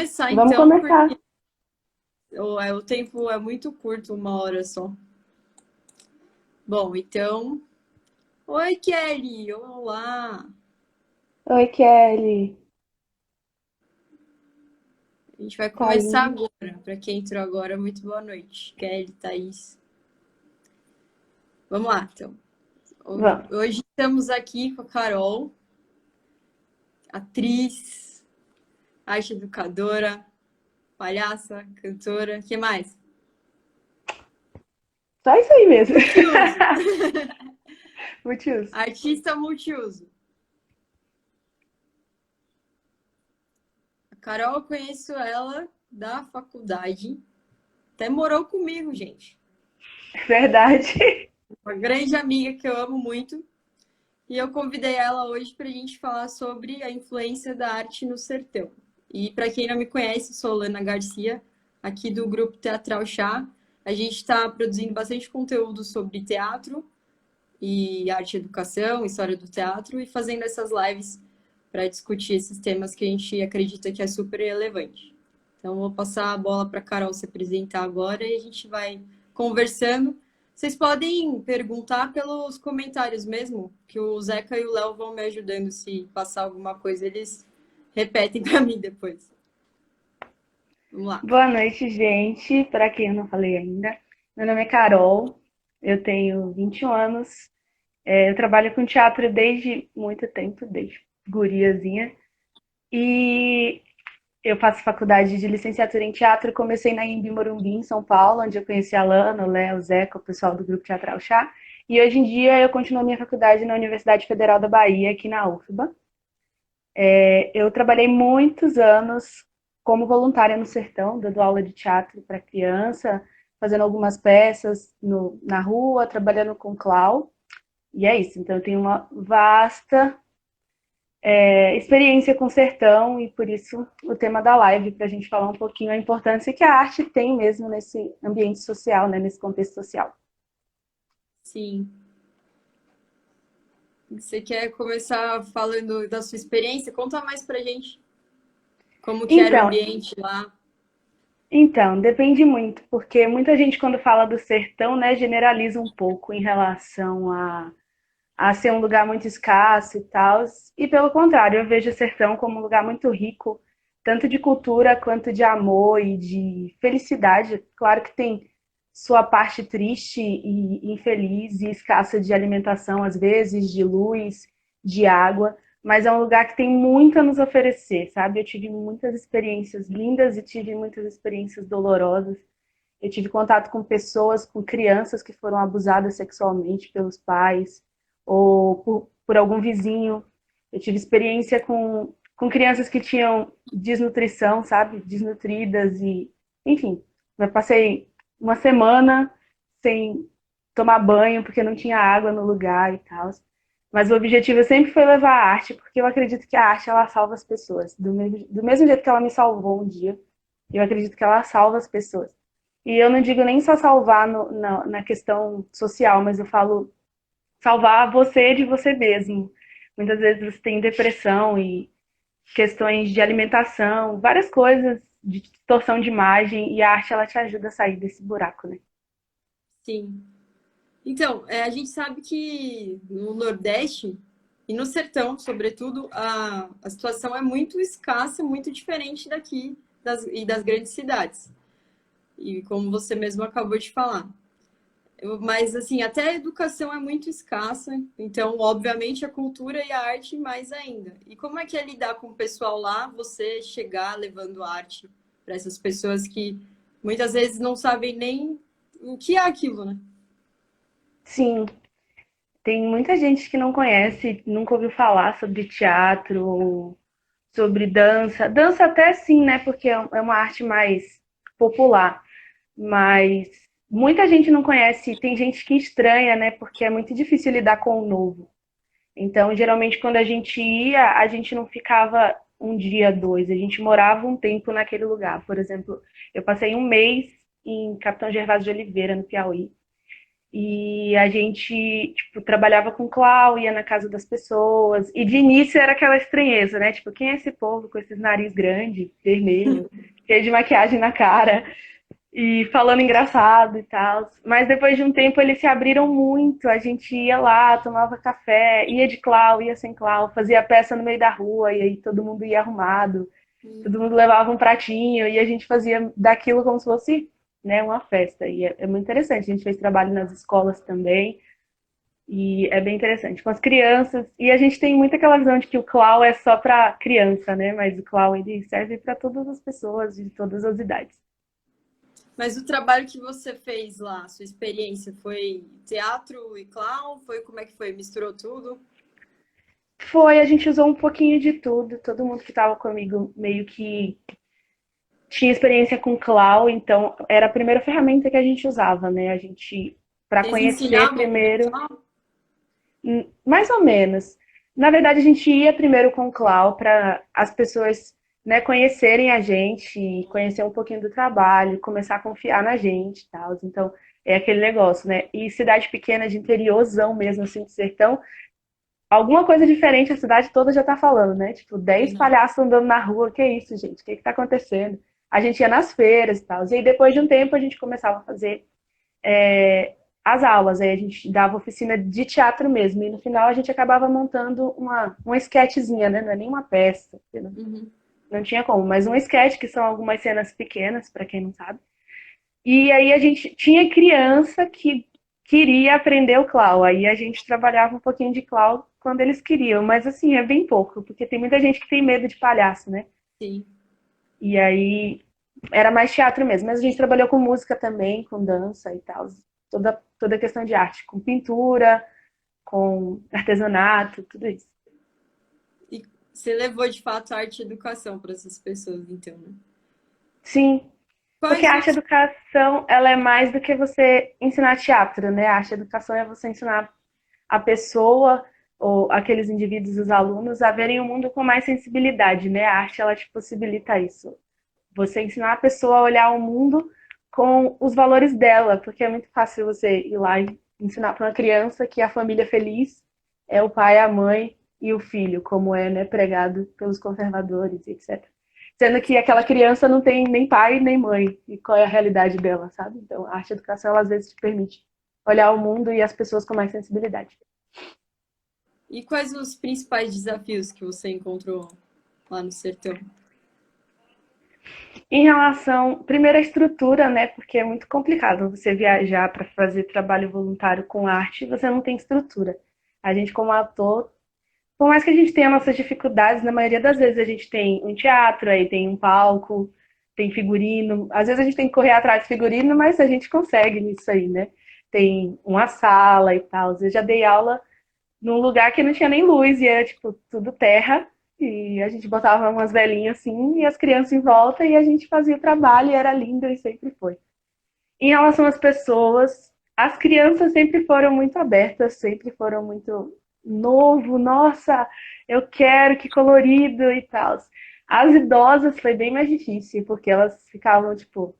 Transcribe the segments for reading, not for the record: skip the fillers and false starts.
começar Vamos então, começar. porque o tempo é muito curto, 1 hora só. Bom, então. Oi, Kelly! Olá! Oi, Kelly. A gente vai começar Thaís. agora. Para quem entrou agora, muito boa noite. Kelly, Thaís. Vamos lá, então. Vamos. Hoje estamos aqui com a Carol, atriz, arte educadora, palhaça, cantora. O que mais? Só isso aí mesmo. Multiuso. Motivos. Artista multiuso. A Carol, eu conheço ela da faculdade. Até morou comigo, gente. Verdade. Uma grande amiga que eu amo muito. E eu convidei ela hoje para a gente falar sobre a influência da arte no sertão. E para quem não me conhece, sou Lana Garcia, aqui do grupo Teatral Chá. A gente está produzindo bastante conteúdo sobre teatro e arte e educação, história do teatro, e fazendo essas lives para discutir esses temas que a gente acredita que é super relevante. Então, vou passar a bola para a Carol se apresentar agora e a gente vai conversando. Vocês podem perguntar pelos comentários mesmo, que o Zeca e o Léo vão me ajudando. Se passar alguma coisa, eles repetem para mim depois. Vamos lá. Boa noite, gente. Para quem eu não falei ainda, meu nome é Carol. Eu tenho 21 anos. Eu trabalho com teatro desde muito tempo, desde guriazinha. E eu faço faculdade de licenciatura em teatro. Comecei na Imbi Morumbi, em São Paulo, onde eu conheci a Lana, o Léo, o Zeca, o pessoal do grupo Teatral Chá. E hoje em dia eu continuo minha faculdade na Universidade Federal da Bahia, aqui na UFBA. Eu trabalhei muitos anos como voluntária no Sertão, dando aula de teatro para criança, fazendo algumas peças na rua, trabalhando com clown. E é isso. Então eu tenho uma vasta experiência com sertão e por isso o tema da live, para a gente falar um pouquinho a importância que a arte tem mesmo nesse ambiente social, né, nesse contexto social. Sim. Você quer começar falando da sua experiência? Conta mais pra gente como que era o Então, ambiente lá. Então, depende muito, porque muita gente quando fala do sertão, né, generaliza um pouco em relação a ser um lugar muito escasso e tal. E pelo contrário, eu vejo o sertão como um lugar muito rico, tanto de cultura quanto de amor e de felicidade. Claro que tem sua parte triste e infeliz e escassa de alimentação, às vezes, de luz, de água, mas é um lugar que tem muito a nos oferecer, sabe? Eu tive muitas experiências lindas e tive muitas experiências dolorosas. Eu tive contato com pessoas, com crianças que foram abusadas sexualmente pelos pais ou por algum vizinho. Eu tive experiência com crianças que tinham desnutrição, sabe? Desnutridas e, enfim, eu passei uma semana sem tomar banho porque não tinha água no lugar e tal. Mas o objetivo sempre foi levar a arte, porque eu acredito que a arte ela salva as pessoas. Do mesmo jeito que ela me salvou um dia, eu acredito que ela salva as pessoas. E eu não digo nem só salvar na questão social, mas eu falo salvar você de você mesmo. Muitas vezes você tem depressão e questões de alimentação, várias coisas de distorção de imagem, e a arte ela te ajuda a sair desse buraco, né? Sim. Então, a gente sabe que no Nordeste e no sertão, sobretudo, a situação é muito escassa, muito diferente daqui e das grandes cidades. E como você mesmo acabou de falar. Mas, assim, até a educação é muito escassa, então, obviamente, a cultura e a arte mais ainda. E como é que é lidar com o pessoal lá, você chegar levando arte para essas pessoas que muitas vezes não sabem nem o que é aquilo, né? Sim, tem muita gente que não conhece, nunca ouviu falar sobre teatro, sobre dança. Dança até sim, né? Porque é uma arte mais popular. Mas muita gente não conhece, tem gente que estranha, né? Porque é muito difícil lidar com o novo. Então, geralmente, quando a gente ia, a gente não ficava um dia, dois, a gente morava um tempo naquele lugar. Por exemplo, eu passei um mês em Capitão Gervásio de Oliveira, no Piauí. E a gente, tipo, trabalhava com clown, ia na casa das pessoas. E de início era aquela estranheza, né? Tipo, quem é esse povo com esses nariz grande, vermelho, cheio de maquiagem na cara e falando engraçado e tal. Mas depois de um tempo eles se abriram muito. A gente ia lá, tomava café, ia de clown, ia sem clown, fazia peça no meio da rua e aí todo mundo ia arrumado. Todo mundo levava um pratinho e a gente fazia daquilo como se fosse, né, uma festa. E é muito interessante. A gente fez trabalho nas escolas também e é bem interessante com as crianças. E a gente tem muito aquela visão de que o clown é só para criança, né? Mas o clown ele serve para todas as pessoas de todas as idades. Mas o trabalho que você fez lá, sua experiência, foi teatro e clown? Foi como é que foi? Misturou tudo? Foi, a gente usou um pouquinho de tudo. Todo mundo que estava comigo meio que tinha experiência com clown, então era a primeira ferramenta que a gente usava, né? A gente, para Vocês conhecer ensinavam o primeiro, clown? mais ou menos. Na verdade, a gente ia primeiro com o clown para as pessoas, né, conhecerem a gente, conhecer um pouquinho do trabalho, começar a confiar na gente e tal. Então, é aquele negócio, né? E cidade pequena de interiorzão mesmo, assim, de sertão, alguma coisa diferente a cidade toda já tá falando, né? Tipo, 10 Uhum. palhaços andando na rua, que é isso, gente? O que que tá acontecendo? A gente ia nas feiras e tal. E aí, depois de um tempo, a gente começava a fazer as aulas. Aí a gente dava oficina de teatro mesmo. E no final a gente acabava montando uma sketchzinha, né? Não é nem uma peça. Não, Uhum. não tinha como. Mas um sketch, que são algumas cenas pequenas, para quem não sabe. E aí a gente tinha criança que queria aprender o clown. Aí a gente trabalhava um pouquinho de clown quando eles queriam. Mas assim, é bem pouco. Porque tem muita gente que tem medo de palhaço, né? Sim. E aí era mais teatro mesmo. Mas a gente trabalhou com música também, com dança e tal. Toda a questão de arte, com pintura, com artesanato, tudo isso. E você levou de fato arte e educação para essas pessoas, então, né? Sim, porque Quais a arte os. educação, ela é mais do que você ensinar teatro, né? A arte educação é você ensinar a pessoa ou aqueles indivíduos, os alunos, a verem o mundo com mais sensibilidade, né? A arte, ela te possibilita isso. Você ensinar a pessoa a olhar o mundo com os valores dela, porque é muito fácil você ir lá e ensinar para uma criança que a família feliz é o pai, a mãe e o filho, como é, né, pregado pelos conservadores, etc. Sendo que aquela criança não tem nem pai nem mãe, e qual é a realidade dela, sabe? Então, a arte e a educação, ela, às vezes, te permite olhar o mundo e as pessoas com mais sensibilidade. E quais os principais desafios que você encontrou lá no sertão? Em relação, primeiro, à estrutura, né? Porque é muito complicado você viajar para fazer trabalho voluntário com arte e você não tem estrutura. A gente, como ator, por mais que a gente tenha nossas dificuldades, na maioria das vezes a gente tem um teatro, aí tem um palco, tem figurino. Às vezes a gente tem que correr atrás de figurino, mas a gente consegue nisso aí, né? Tem uma sala e tal. Eu já dei aula num lugar que não tinha nem luz e era tipo tudo terra. E a gente botava umas velhinhas assim e as crianças em volta e a gente fazia o trabalho e era lindo e sempre foi. Em relação às pessoas, as crianças sempre foram muito abertas, sempre foram muito novo, nossa, eu quero, que colorido e tal. As idosas foi bem mais difícil, porque elas ficavam tipo,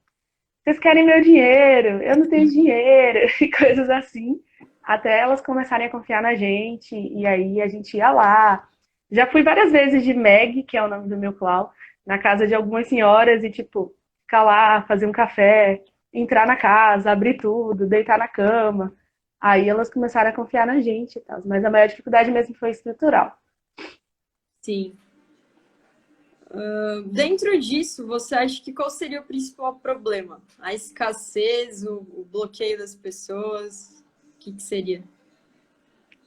vocês querem meu dinheiro, eu não tenho dinheiro, e coisas assim. Até elas começarem a confiar na gente, e aí a gente ia lá. Já fui várias vezes de Meg, que é o nome do meu clown, na casa de algumas senhoras e, tipo, ficar lá, fazer um café, entrar na casa, abrir tudo, deitar na cama. Aí elas começaram a confiar na gente e tal. Mas a maior dificuldade mesmo foi estrutural. Sim. Dentro disso, você acha que qual seria o principal problema? A escassez, o bloqueio das pessoas? O que seria?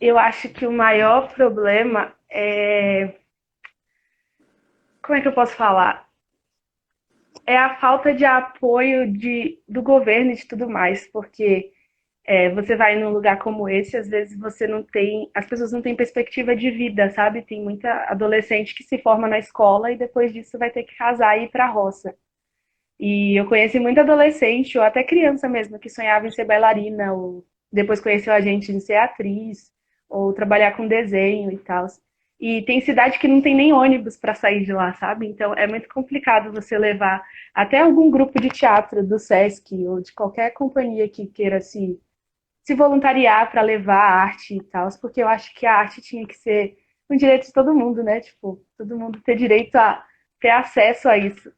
Eu acho que o maior problema é. Como é que eu posso falar? É a falta de apoio do governo e de tudo mais, porque você vai num lugar como esse, às vezes você não tem, as pessoas não têm perspectiva de vida, sabe? Tem muita adolescente que se forma na escola e depois disso vai ter que casar e ir pra roça. E eu conheci muita adolescente, ou até criança mesmo, que sonhava em ser bailarina, ou depois conheceu a gente em ser atriz, ou trabalhar com desenho e tal. E tem cidade que não tem nem ônibus para sair de lá, sabe? Então é muito complicado você levar até algum grupo de teatro do SESC ou de qualquer companhia que queira se se voluntariar para levar a arte e tal, porque eu acho que a arte tinha que ser um direito de todo mundo, né? Tipo, todo mundo ter direito a ter acesso a isso.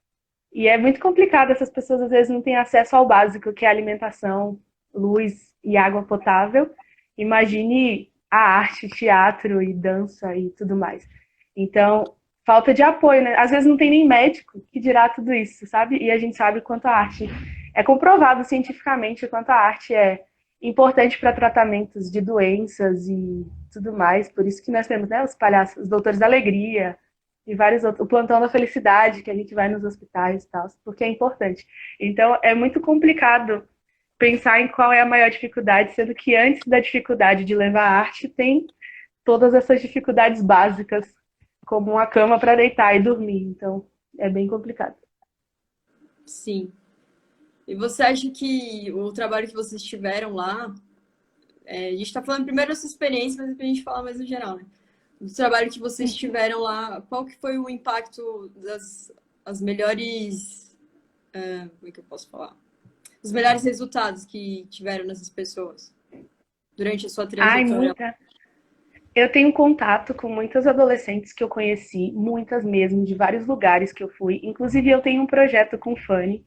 E é muito complicado, essas pessoas às vezes não têm acesso ao básico, que é alimentação, luz e água potável. Imagine a arte, teatro e dança e tudo mais. Então, falta de apoio, né? Às vezes não tem nem médico que dirá tudo isso, sabe? E a gente sabe quanto a arte é comprovado cientificamente quanto a arte é importante para tratamentos de doenças e tudo mais. Por isso que nós temos, né, os palhaços, os doutores da alegria, e vários outros, o plantão da felicidade, que a gente vai nos hospitais e tal, porque é importante. Então, é muito complicado pensar em qual é a maior dificuldade, sendo que antes da dificuldade de levar a arte, tem todas essas dificuldades básicas, como uma cama para deitar e dormir. Então, é bem complicado. Sim. E você acha que o trabalho que vocês tiveram lá, a gente está falando primeiro da sua experiência, mas depois a gente fala mais no geral, né? Do trabalho que vocês tiveram lá, qual que foi o impacto das as melhores, como é que eu posso falar? Os melhores resultados que tiveram nessas pessoas durante a sua Ai, trajetória? muita. Eu tenho contato com muitas adolescentes que eu conheci, muitas mesmo, de vários lugares que eu fui. Inclusive, eu tenho um projeto com o Fanny,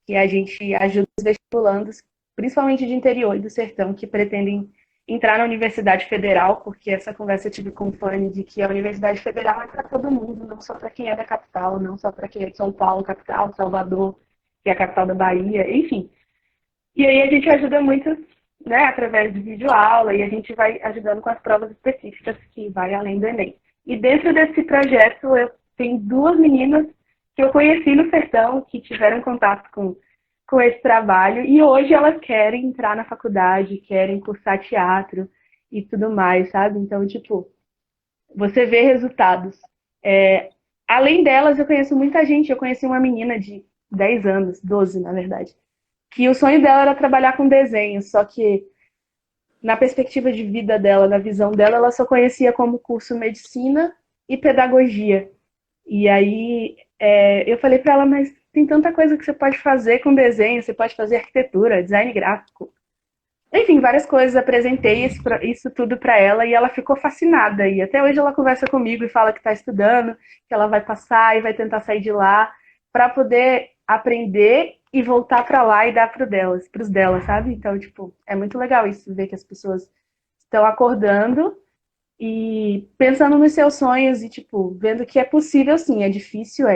que a gente ajuda os vestibulandos, principalmente de interior e do sertão, que pretendem entrar na Universidade Federal, porque essa conversa eu tive com o Fanny de que a Universidade Federal é para todo mundo, não só para quem é da capital, não só para quem é de São Paulo, capital, Salvador, que é a capital da Bahia, enfim. E aí a gente ajuda muito, né, através de videoaula, e a gente vai ajudando com as provas específicas que vai além do Enem. E dentro desse projeto eu tenho duas meninas que eu conheci no sertão, que tiveram contato com esse trabalho, e hoje elas querem entrar na faculdade, querem cursar teatro e tudo mais, sabe? Então, tipo, você vê resultados. É, além delas, eu conheço muita gente. Eu conheci uma menina de 10 anos, 12 na verdade, que o sonho dela era trabalhar com desenho, só que na perspectiva de vida dela, na visão dela, ela só conhecia como curso medicina e pedagogia. E aí eu falei para ela, mas tem tanta coisa que você pode fazer com desenho, você pode fazer arquitetura, design gráfico. Enfim, várias coisas, apresentei isso tudo para ela e ela ficou fascinada. E até hoje ela conversa comigo e fala que está estudando, que ela vai passar e vai tentar sair de lá para poder aprender e voltar para lá e dar para os delas, sabe? Então, tipo, é muito legal isso, ver que as pessoas estão acordando e pensando nos seus sonhos e, tipo, vendo que é possível sim, é difícil,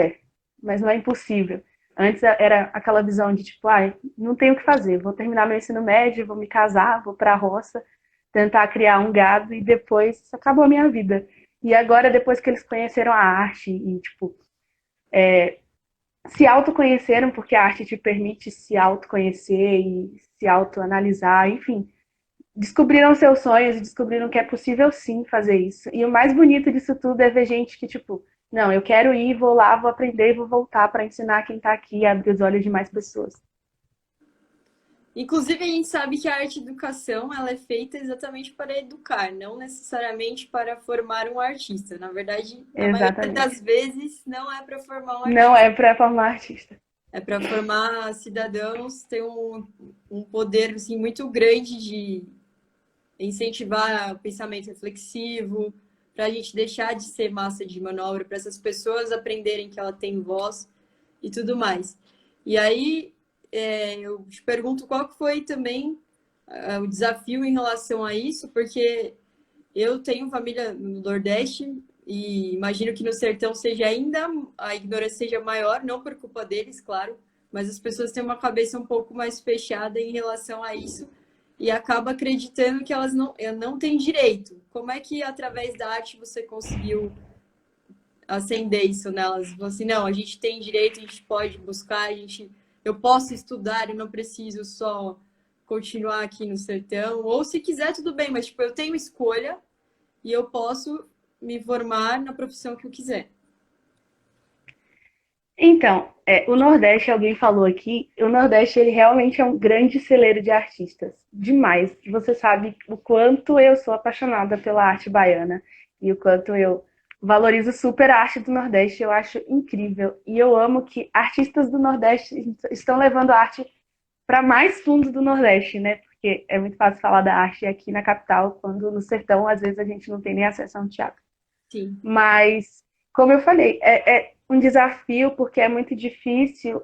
mas não é impossível. Antes era aquela visão de, tipo, ai, não tenho o que fazer, vou terminar meu ensino médio, vou me casar, vou pra roça, tentar criar um gado e depois acabou a minha vida. E agora, depois que eles conheceram a arte e, tipo, se autoconheceram, porque a arte te permite se autoconhecer e se autoanalisar, enfim, descobriram seus sonhos e descobriram que é possível sim fazer isso. E o mais bonito disso tudo é ver gente que, tipo, não, eu quero ir, vou lá, vou aprender e vou voltar para ensinar quem tá aqui e abrir os olhos de mais pessoas. Inclusive, a gente sabe que a arte educação ela é feita exatamente para educar, não necessariamente para formar um artista. Na verdade, na maioria das Exatamente. vezes, não é para formar um Não artista, é para formar artista. é para formar cidadãos, ter um poder assim, muito grande de incentivar o pensamento reflexivo, para a gente deixar de ser massa de manobra, para essas pessoas aprenderem que ela tem voz e tudo mais. E aí, eu te pergunto qual que foi também o desafio em relação a isso, porque eu tenho família no Nordeste e imagino que no sertão seja ainda a ignorância seja maior, não por culpa deles, claro, mas as pessoas têm uma cabeça um pouco mais fechada em relação a isso e acaba acreditando que elas não têm direito. Como é que através da arte você conseguiu acender isso nelas? Falou assim, não, a gente tem direito, a gente pode buscar, eu posso estudar, eu não preciso só continuar aqui no sertão, ou se quiser tudo bem, mas tipo, eu tenho escolha e eu posso me formar na profissão que eu quiser. Então, o Nordeste, alguém falou aqui, o Nordeste ele realmente é um grande celeiro de artistas. Demais. Você sabe o quanto eu sou apaixonada pela arte baiana e o quanto eu valorizo super a arte do Nordeste. Eu acho incrível. E eu amo que artistas do Nordeste estão levando a arte para mais fundo do Nordeste, né? porque é muito fácil falar da arte aqui na capital, quando no sertão, às vezes, a gente não tem nem acesso a um teatro. Sim. Mas, como eu falei, é um desafio porque é muito difícil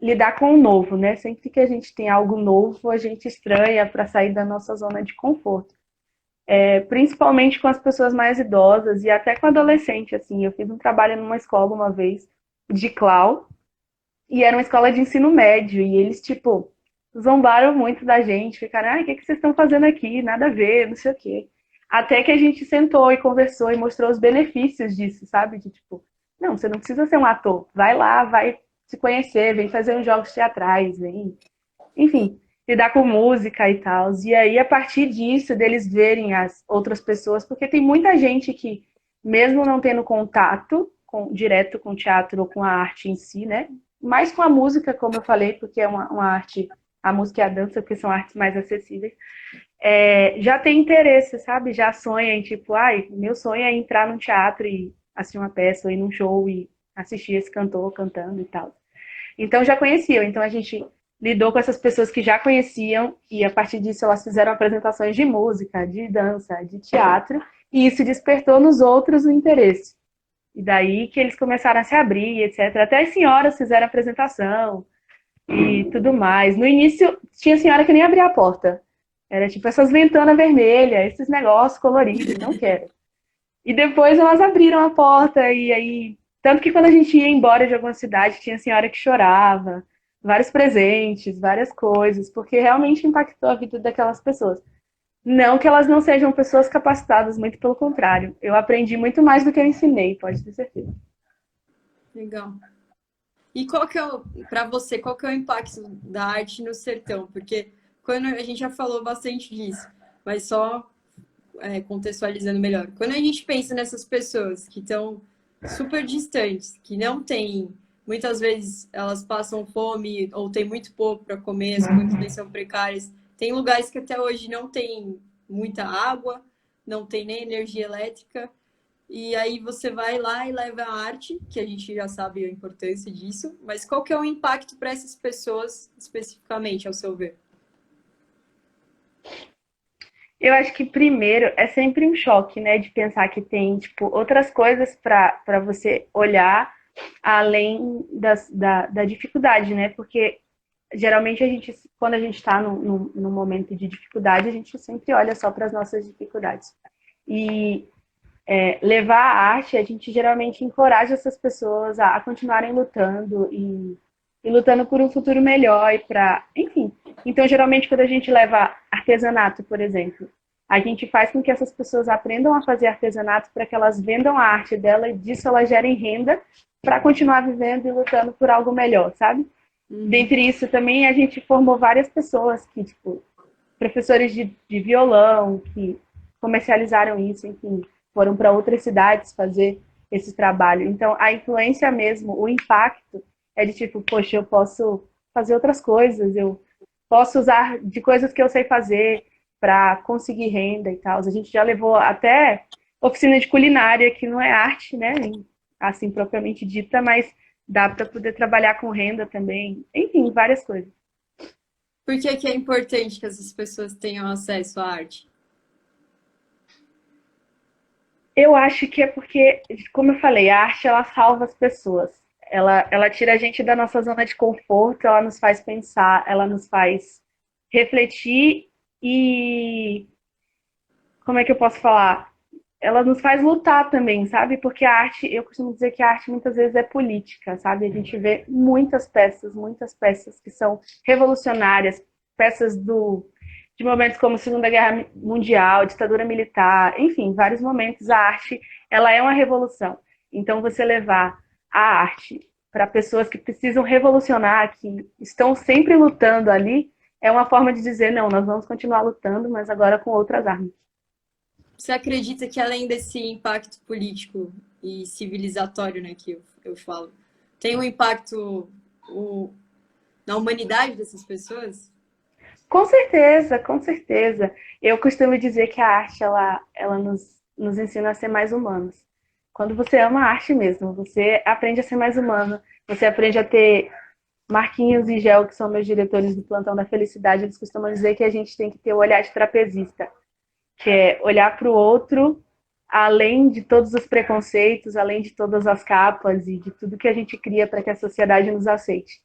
lidar com o novo, né? Sempre que a gente tem algo novo, a gente estranha para sair da nossa zona de conforto. Principalmente com as pessoas mais idosas e até com adolescente, assim. Eu fiz um trabalho numa escola uma vez de clown e era uma escola de ensino médio e eles, tipo, zombaram muito da gente, ficaram, o que vocês estão fazendo aqui? Nada a ver, não sei o quê. Até que a gente sentou e conversou e mostrou os benefícios disso, sabe? De tipo, não, você não precisa ser um ator. Vai lá, vai se conhecer, vem fazer uns jogos teatrais, vem. Enfim, lidar com música e tal. E aí, a partir disso, deles verem as outras pessoas, porque tem muita gente que, mesmo não tendo contato direto com o teatro ou com a arte em si, né? Mais com a música, como eu falei, porque é uma arte, a música e a dança, porque são artes mais acessíveis, já tem interesse, sabe? Já sonha em tipo, ai, meu sonho é entrar num teatro e assistir uma peça, ou ir num show e assistir esse cantor cantando e tal. Então já conheciam, então a gente lidou com essas pessoas que já conheciam e a partir disso elas fizeram apresentações de música, de dança, de teatro e isso despertou nos outros o interesse. E daí que eles começaram a se abrir, etc. Até as senhoras fizeram apresentação e tudo mais. No início tinha senhora que nem abria a porta. Era tipo essas ventanas vermelhas, esses negócios coloridos, não quero. E depois elas abriram a porta e aí tanto que quando a gente ia embora de alguma cidade, tinha senhora que chorava, vários presentes, várias coisas, porque realmente impactou a vida daquelas pessoas. Não que elas não sejam pessoas capacitadas, muito pelo contrário. Eu aprendi muito mais do que eu ensinei, pode ter certeza. Legal. E qual que é para você, qual que é o impacto da arte no sertão? Porque quando a gente já falou bastante disso, mas só contextualizando melhor. Quando a gente pensa nessas pessoas que estão super distantes, que não têm, muitas vezes elas passam fome ou tem muito pouco para comer, as condições são precárias. Tem lugares que até hoje não tem muita água, não tem nem energia elétrica. E aí você vai lá e leva a arte, que a gente já sabe a importância disso, mas qual que é o impacto para essas pessoas especificamente, ao seu ver? Eu acho que primeiro é sempre um choque, né, de pensar que tem tipo outras coisas para você olhar além da dificuldade, né? Porque geralmente a gente, quando a gente está num momento de dificuldade, a gente sempre olha só para as nossas dificuldades. E levar a arte, a gente geralmente encoraja essas pessoas a continuarem lutando e lutando por um futuro melhor e para, enfim. Então, geralmente, quando a gente leva artesanato, por exemplo, a gente faz com que essas pessoas aprendam a fazer artesanato para que elas vendam a arte dela e disso elas gerem renda para continuar vivendo e lutando por algo melhor, sabe? Dentre isso, também a gente formou várias pessoas que, tipo, professores de violão, que comercializaram isso, enfim, foram para outras cidades fazer esse trabalho. Então, a influência mesmo, o impacto é de tipo, poxa, eu posso fazer outras coisas, eu posso usar de coisas que eu sei fazer para conseguir renda e tal. A gente já levou até oficina de culinária, que não é arte, né? Assim propriamente dita, mas dá para poder trabalhar com renda também. Enfim, várias coisas. Por que que é importante que essas pessoas tenham acesso à arte? Eu acho que é porque, como eu falei, a arte ela salva as pessoas. Ela tira a gente da nossa zona de conforto, ela nos faz pensar, ela nos faz refletir e, como é que eu posso falar? Ela nos faz lutar também, sabe? Porque a arte, eu costumo dizer que a arte muitas vezes é política, sabe? A gente vê muitas peças que são revolucionárias, peças de momentos como Segunda Guerra Mundial, ditadura militar, enfim, vários momentos a arte, ela é uma revolução. Então você levar a arte para pessoas que precisam revolucionar, que estão sempre lutando ali, é uma forma de dizer, não, nós vamos continuar lutando, mas agora com outras armas. Você acredita que além desse impacto político e civilizatório, né, que eu falo, tem um impacto o, na humanidade dessas pessoas? Com certeza, com certeza. Eu costumo dizer que a arte ela nos ensina a ser mais humanos. Quando você ama a arte mesmo, você aprende a ser mais humano, você aprende a ter Marquinhos e Gel, que são meus diretores do Plantão da Felicidade, eles costumam dizer que a gente tem que ter o olhar de trapezista, que é olhar para o outro além de todos os preconceitos, além de todas as capas e de tudo que a gente cria para que a sociedade nos aceite.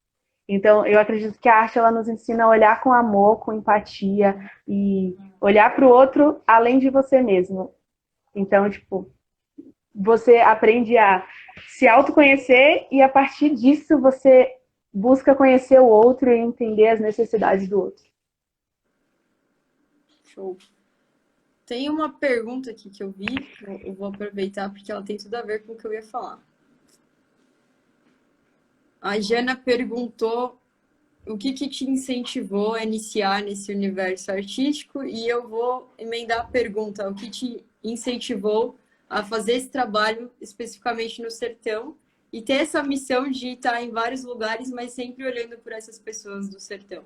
Então, eu acredito que a arte ela nos ensina a olhar com amor, com empatia e olhar para o outro além de você mesmo. Então, tipo, você aprende a se autoconhecer e a partir disso você busca conhecer o outro e entender as necessidades do outro. Show. Tem uma pergunta aqui que eu vi, eu vou aproveitar porque ela tem tudo a ver com o que eu ia falar. A Jana perguntou o que te incentivou a iniciar nesse universo artístico e eu vou emendar a pergunta, o que te incentivou a fazer esse trabalho especificamente no sertão e ter essa missão de estar em vários lugares, mas sempre olhando por essas pessoas do sertão.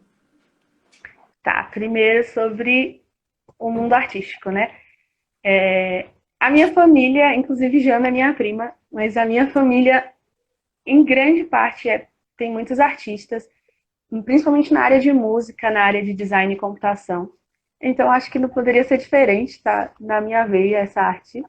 Tá, primeiro sobre o mundo artístico, né? A minha família, inclusive Jana é minha prima, mas a minha família, em grande parte, tem muitos artistas, principalmente na área de música, na área de design e computação. Então, acho que não poderia ser diferente, tá? Na minha veia, essa arte.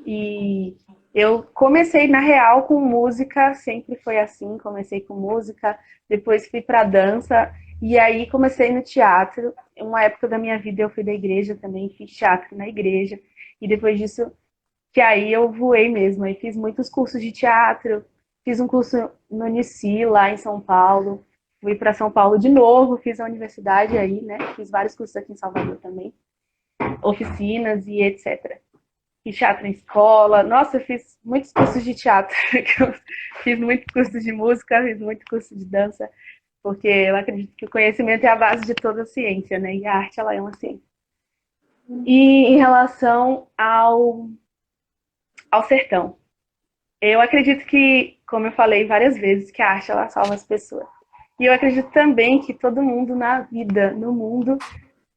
E eu comecei, na real, com música, sempre foi assim, comecei com música, depois fui para dança, e aí comecei no teatro. Uma época da minha vida eu fui da igreja também, fiz teatro na igreja, e depois disso, que aí eu voei mesmo, aí fiz muitos cursos de teatro, fiz um curso no Unici, lá em São Paulo, fui para São Paulo de novo, fiz a universidade aí, né, fiz vários cursos aqui em Salvador também, oficinas e etc. Fiz teatro em escola. Nossa, eu fiz muitos cursos de teatro. Fiz muitos cursos de música, fiz muito curso de dança, porque eu acredito que o conhecimento é a base de toda a ciência, né? E a arte, ela é uma ciência. E em relação ao sertão, eu acredito que, como eu falei várias vezes, que a arte, ela salva as pessoas. E eu acredito também que todo mundo na vida, no mundo,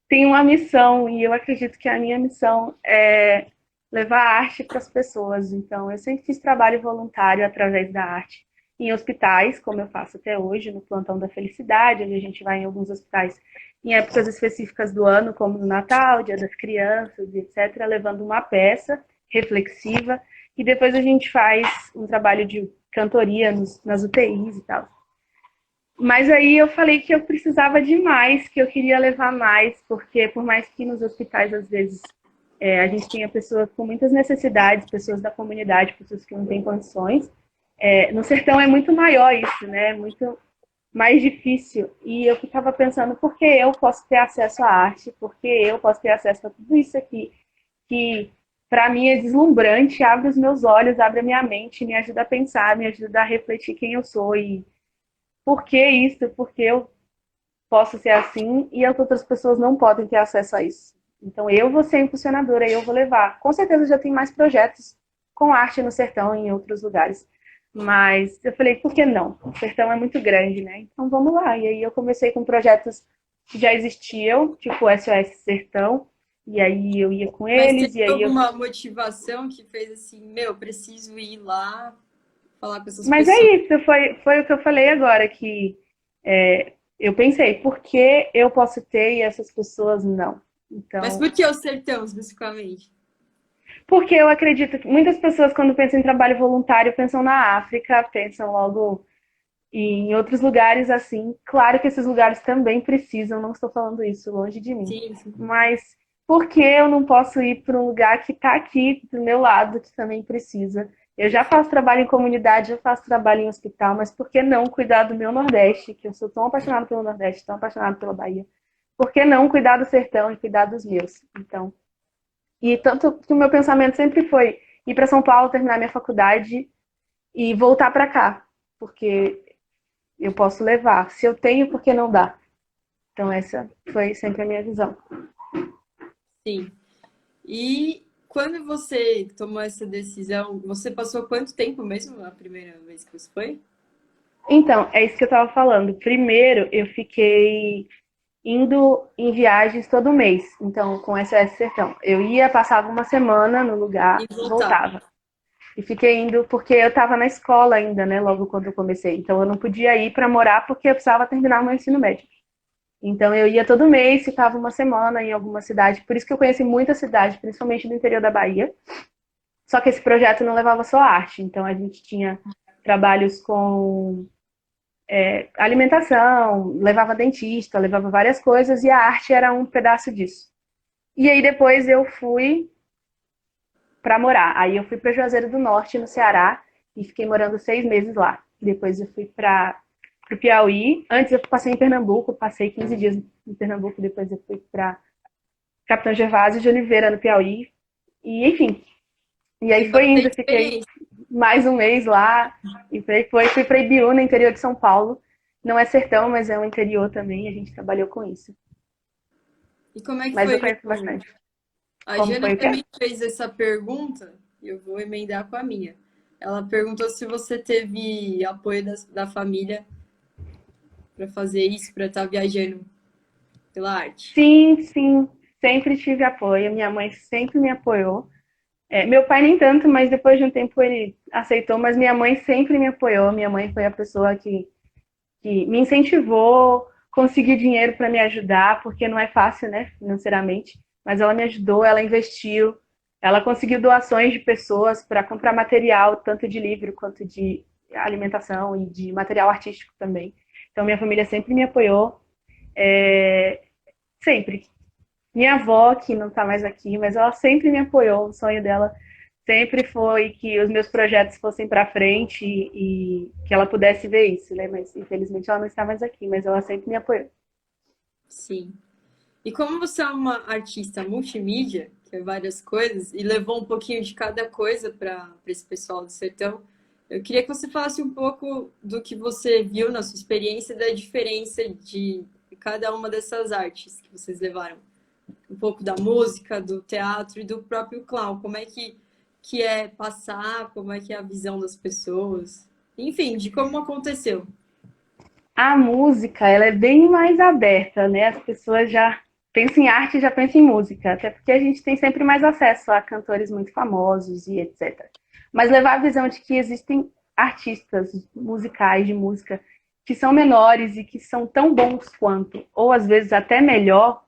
tem uma missão. E eu acredito que a minha missão é levar a arte para as pessoas. Então, eu sempre fiz trabalho voluntário através da arte em hospitais, como eu faço até hoje, no Plantão da Felicidade, onde a gente vai em alguns hospitais em épocas específicas do ano, como no Natal, Dia das Crianças, etc., levando uma peça reflexiva, e depois a gente faz um trabalho de cantoria nas UTIs e tal. Mas aí eu falei que eu precisava de mais, que eu queria levar mais, porque por mais que nos hospitais, às vezes, a gente tenha pessoas com muitas necessidades, pessoas da comunidade, pessoas que não têm condições. No sertão é muito maior isso, né? É muito mais difícil. E eu ficava pensando, por que eu posso ter acesso à arte? Por que eu posso ter acesso a tudo isso aqui? Que para mim é deslumbrante, abre os meus olhos, abre a minha mente, me ajuda a pensar, me ajuda a refletir quem eu sou e por que isso? Por que eu posso ser assim e as outras pessoas não podem ter acesso a isso? Então eu vou ser impulsionadora, eu vou levar. Com certeza já tem mais projetos com arte no sertão e em outros lugares. Mas eu falei, por que não? O sertão é muito grande, né? Então vamos lá. E aí eu comecei com projetos que já existiam, tipo o SOS Sertão. E aí eu ia com Mas eles, teve e aí eu... alguma motivação que fez assim, meu, preciso ir lá falar com essas Mas é pessoas? isso, foi o que eu falei agora, que eu pensei, por que eu posso ter e essas pessoas não? Mas Então, por que o sertão, especificamente? porque eu acredito que muitas pessoas, quando pensam em trabalho voluntário, pensam na África, pensam logo em outros lugares assim. Claro que esses lugares também precisam, não estou falando isso, longe de mim. Sim, sim. Mas por que eu não posso ir para um lugar que está aqui do meu lado, que também precisa? Eu já faço trabalho em comunidade, já faço trabalho em hospital, mas por que não cuidar do meu Nordeste, que eu sou tão apaixonada pelo Nordeste, tão apaixonada pela Bahia? Por que não cuidar do sertão e cuidar dos meus? Então, e tanto que o meu pensamento sempre foi ir para São Paulo, terminar minha faculdade e voltar para cá, porque eu posso levar. Se eu tenho, por que não dá? Então essa foi sempre a minha visão. Sim. E quando você tomou essa decisão, você passou quanto tempo mesmo a primeira vez que você foi? Então, é isso que eu estava falando. Primeiro, eu fiquei indo em viagens todo mês, então com SOS Sertão. Eu ia, passava uma semana no lugar, E voltar. voltava. E fiquei indo porque eu estava na escola ainda, né? Logo quando eu comecei. Então eu não podia ir para morar porque eu precisava terminar o meu ensino médio. Então eu ia todo mês, ficava uma semana em alguma cidade. Por isso que eu conheci muita cidade, principalmente do interior da Bahia. Só que esse projeto não levava só arte. Então a gente tinha trabalhos com alimentação, levava dentista, levava várias coisas e a arte era um pedaço disso. E aí depois eu fui para morar. Aí eu fui para Juazeiro do Norte, no Ceará, e fiquei morando 6 meses lá. Depois eu fui para o Piauí. Antes eu passei em Pernambuco, passei 15 dias em Pernambuco, depois eu fui para Capitão Gervásio de Oliveira, no Piauí. E enfim, e aí Tem foi indo, bastante fiquei experiência. mais um mês lá, e fui para Ibiúna, interior de São Paulo. Não é sertão, mas é um interior também, a gente trabalhou com isso. E como é que Mas eu foi, conheço Ju? bastante. A Como Jana foi o quê? também fez essa pergunta, e eu vou emendar com a minha. Ela perguntou se você teve apoio da família para fazer isso, para estar viajando pela arte. Sim, sim, sempre tive apoio. Minha mãe sempre me apoiou. Meu pai nem tanto, mas depois de um tempo ele aceitou. Mas minha mãe sempre me apoiou. Minha mãe foi a pessoa que me incentivou, conseguiu dinheiro para me ajudar, porque não é fácil, né, financeiramente. Mas ela me ajudou, ela investiu, ela conseguiu doações de pessoas para comprar material, tanto de livro quanto de alimentação e de material artístico também. Então minha família sempre me apoiou, sempre. Minha avó, que não está mais aqui, mas ela sempre me apoiou. O sonho dela sempre foi que os meus projetos fossem para frente e que ela pudesse ver isso, né? Mas infelizmente ela não está mais aqui, mas ela sempre me apoiou. Sim. E como você é uma artista multimídia, que é várias coisas, e levou um pouquinho de cada coisa para esse pessoal do sertão, eu queria que você falasse um pouco do que você viu na sua experiência, da diferença de cada uma dessas artes que vocês levaram. Um pouco da música, do teatro e do próprio clown. Como é que é passar, como é que é a visão das pessoas. Enfim, de como aconteceu. A música, ela é bem mais aberta, né? As pessoas já pensam em arte e já pensam em música, até porque a gente tem sempre mais acesso a cantores muito famosos e etc. Mas levar a visão de que existem artistas musicais de música que são menores e que são tão bons quanto, ou às vezes até melhor,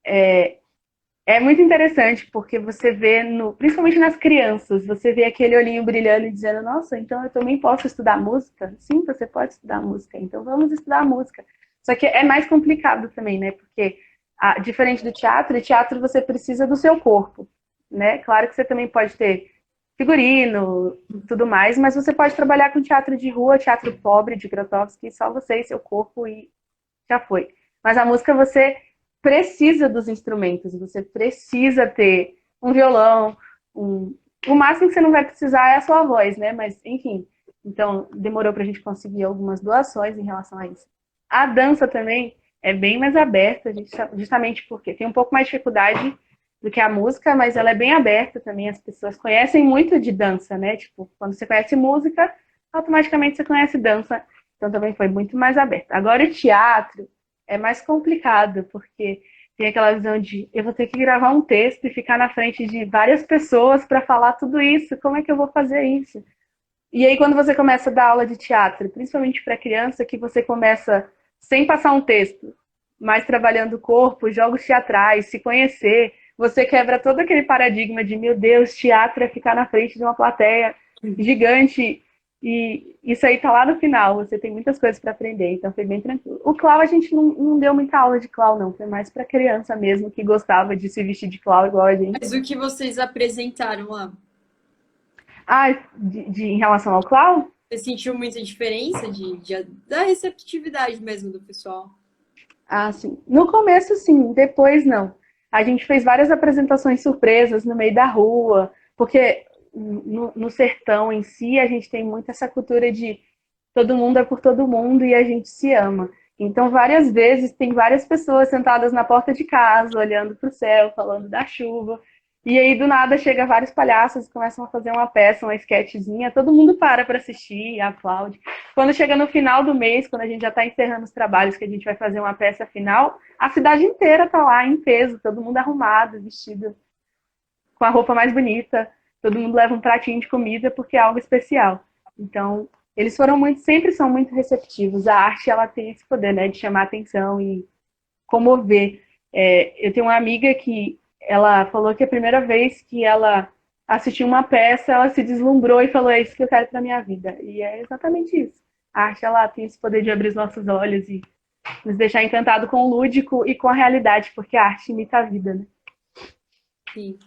é muito interessante, porque você vê, principalmente nas crianças, você vê aquele olhinho brilhando e dizendo, nossa, então eu também posso estudar música? Sim, você pode estudar música, então vamos estudar música. Só que é mais complicado também, né? Porque, diferente do teatro, o teatro você precisa do seu corpo, né? Claro que você também pode ter figurino, tudo mais, mas você pode trabalhar com teatro de rua, teatro pobre de Grotowski, só você e seu corpo e já foi. Mas a música você precisa dos instrumentos, você precisa ter um violão, o máximo que você não vai precisar é a sua voz, né? Mas, enfim, então demorou para a gente conseguir algumas doações em relação a isso. A dança também é bem mais aberta, justamente porque tem um pouco mais de dificuldade do que a música, mas ela é bem aberta também, as pessoas conhecem muito de dança, né? Tipo, quando você conhece música, automaticamente você conhece dança, então também foi muito mais aberta. Agora o teatro é mais complicado, porque tem aquela visão de eu vou ter que gravar um texto e ficar na frente de várias pessoas para falar tudo isso, como é que eu vou fazer isso? E aí quando você começa a dar aula de teatro, principalmente para criança, que você começa sem passar um texto, mas trabalhando o corpo, jogos teatrais, se conhecer, você quebra todo aquele paradigma de, meu Deus, teatro é ficar na frente de uma plateia gigante. E isso aí tá lá no final, você tem muitas coisas para aprender, então foi bem tranquilo. O clown a gente não deu muita aula de clown, não, foi mais para criança mesmo que gostava de se vestir de clown igual a gente. Mas o que vocês apresentaram lá? Ah, em relação ao clown? Você sentiu muita diferença da receptividade mesmo do pessoal? Ah, sim. No começo, sim, depois não. A gente fez várias apresentações surpresas no meio da rua, porque no sertão em si a gente tem muito essa cultura de todo mundo é por todo mundo e a gente se ama. Então, várias vezes, tem várias pessoas sentadas na porta de casa, olhando para o céu, falando da chuva. E aí, do nada, chega vários palhaços e começam a fazer uma peça, uma sketchzinha. Todo mundo para assistir, aplaude. Quando chega no final do mês, quando a gente já está encerrando os trabalhos, que a gente vai fazer uma peça final, a cidade inteira está lá em peso, todo mundo arrumado, vestido com a roupa mais bonita. todo mundo leva um pratinho de comida porque é algo especial. Então, eles foram muito, sempre são muito receptivos. A arte, ela tem esse poder, né, de chamar atenção e comover. Eu tenho uma amiga que ela falou que a primeira vez que ela assistiu uma peça, ela se deslumbrou e falou: é isso que eu quero para minha vida. E é exatamente isso. A arte, ela tem esse poder de abrir os nossos olhos e nos deixar encantado com o lúdico e com a realidade, porque a arte imita a vida, né? Sim.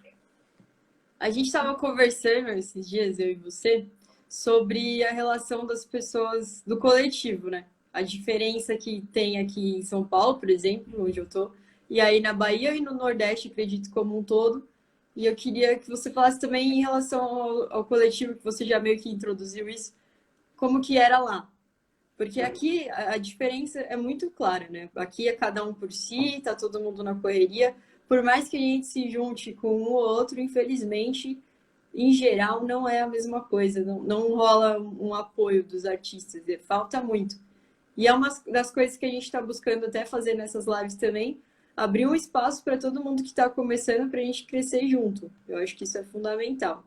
A gente estava conversando esses dias, eu e você, sobre a relação das pessoas do coletivo, né? A diferença que tem aqui em São Paulo, por exemplo, onde eu tô, e aí na Bahia e no Nordeste, acredito, como um todo. E eu queria que você falasse também em relação ao coletivo, que você já meio que introduziu isso, como que era lá. Porque aqui a diferença é muito clara, né? Aqui é cada um por si, tá todo mundo na correria. Por mais que a gente se junte com um ou outro, infelizmente, em geral, não é a mesma coisa. Não rola um apoio dos artistas, falta muito. E é uma das coisas que a gente está buscando até fazer nessas lives também, abrir um espaço para todo mundo que está começando para a gente crescer junto. Eu acho que isso é fundamental.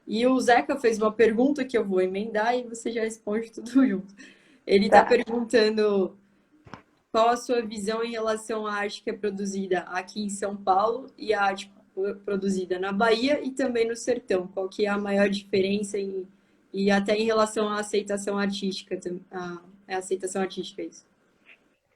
E o Zeca fez uma pergunta que eu vou emendar e você já responde tudo junto. Ele está Tá. perguntando qual a sua visão em relação à arte que é produzida aqui em São Paulo e a arte produzida na Bahia e também no Sertão. Qual que é a maior diferença e até em relação à aceitação artística, a aceitação artística isso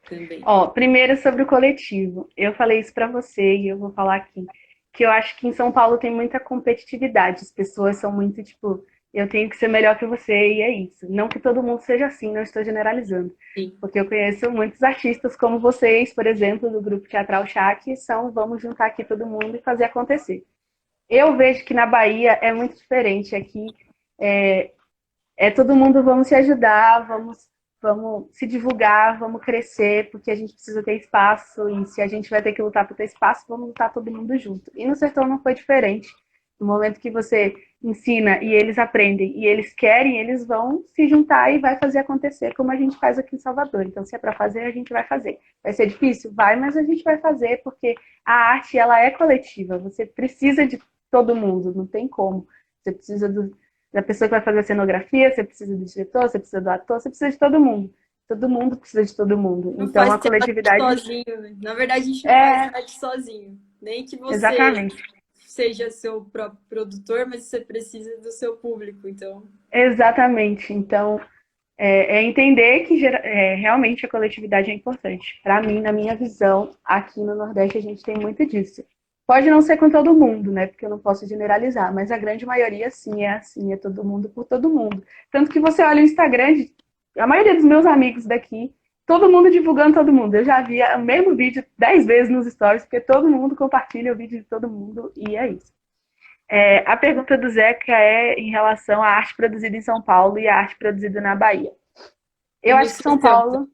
também. Ó, primeiro sobre o coletivo. Eu falei isso pra você e eu vou falar aqui. Que eu acho que em São Paulo tem muita competitividade. As pessoas são muito, tipo, eu tenho que ser melhor que você e é isso. Não que todo mundo seja assim, não estou generalizando. Sim, Porque eu conheço muitos artistas como vocês, por exemplo, do grupo Teatral Chá, que são vamos juntar aqui todo mundo e fazer acontecer. Eu vejo que na Bahia é muito diferente. Aqui é todo mundo, vamos se ajudar, vamos se divulgar, vamos crescer, porque a gente precisa ter espaço, e se a gente vai ter que lutar para ter espaço, vamos lutar todo mundo junto. E no sertão não foi diferente. No momento que você ensina e eles aprendem e eles querem, eles vão se juntar e vai fazer acontecer, como a gente faz aqui em Salvador. Então, se é para fazer, a gente vai fazer. Vai ser difícil? Vai, mas a gente vai fazer, porque a arte, ela é coletiva. Você precisa de todo mundo, não tem como. Você precisa da pessoa que vai fazer a cenografia, você precisa do diretor, você precisa do ator, você precisa de todo mundo. Todo mundo precisa de todo mundo. não Então faz a arte coletividade sozinho, né? Na verdade, a gente não faz é arte sozinho. Nem que você exatamente. seja seu próprio produtor, mas você precisa do seu público, então. Exatamente. Então, é entender que realmente a coletividade é importante. Para mim, na minha visão, aqui no Nordeste a gente tem muito disso. Pode não ser com todo mundo, né? Porque eu não posso generalizar, mas a grande maioria sim é assim, é todo mundo por todo mundo. Tanto que você olha o Instagram, a maioria dos meus amigos daqui, todo mundo divulgando todo mundo. Eu já vi o mesmo vídeo 10 vezes nos stories, porque todo mundo compartilha o vídeo de todo mundo e é isso. A pergunta do Zeca é em relação à arte produzida em São Paulo e à arte produzida na Bahia. E Eu no acho que São sertão. Paulo,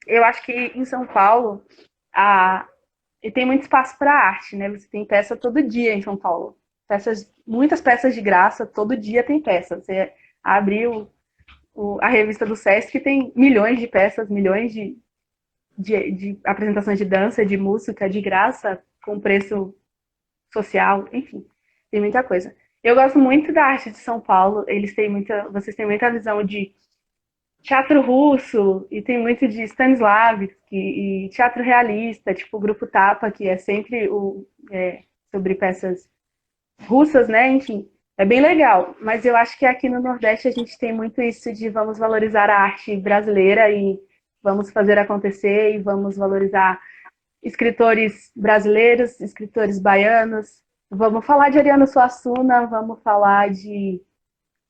eu acho que em São Paulo a, e tem muito espaço para arte, né? Você tem peça todo dia em São Paulo. Muitas peças de graça, todo dia tem peça. Você abre a revista do Sesc, tem milhões de peças, milhões de apresentações de dança, de música, de graça, com preço social, enfim, tem muita coisa. Eu gosto muito da arte de São Paulo, vocês têm muita visão de teatro russo e tem muito de Stanislavski e teatro realista, tipo o Grupo Tapa, que é sempre sobre peças russas, né? Enfim, é bem legal. Mas eu acho que aqui no Nordeste a gente tem muito isso de vamos valorizar a arte brasileira e vamos fazer acontecer e vamos valorizar escritores brasileiros, escritores baianos. Vamos falar de Ariano Suassuna, vamos falar de,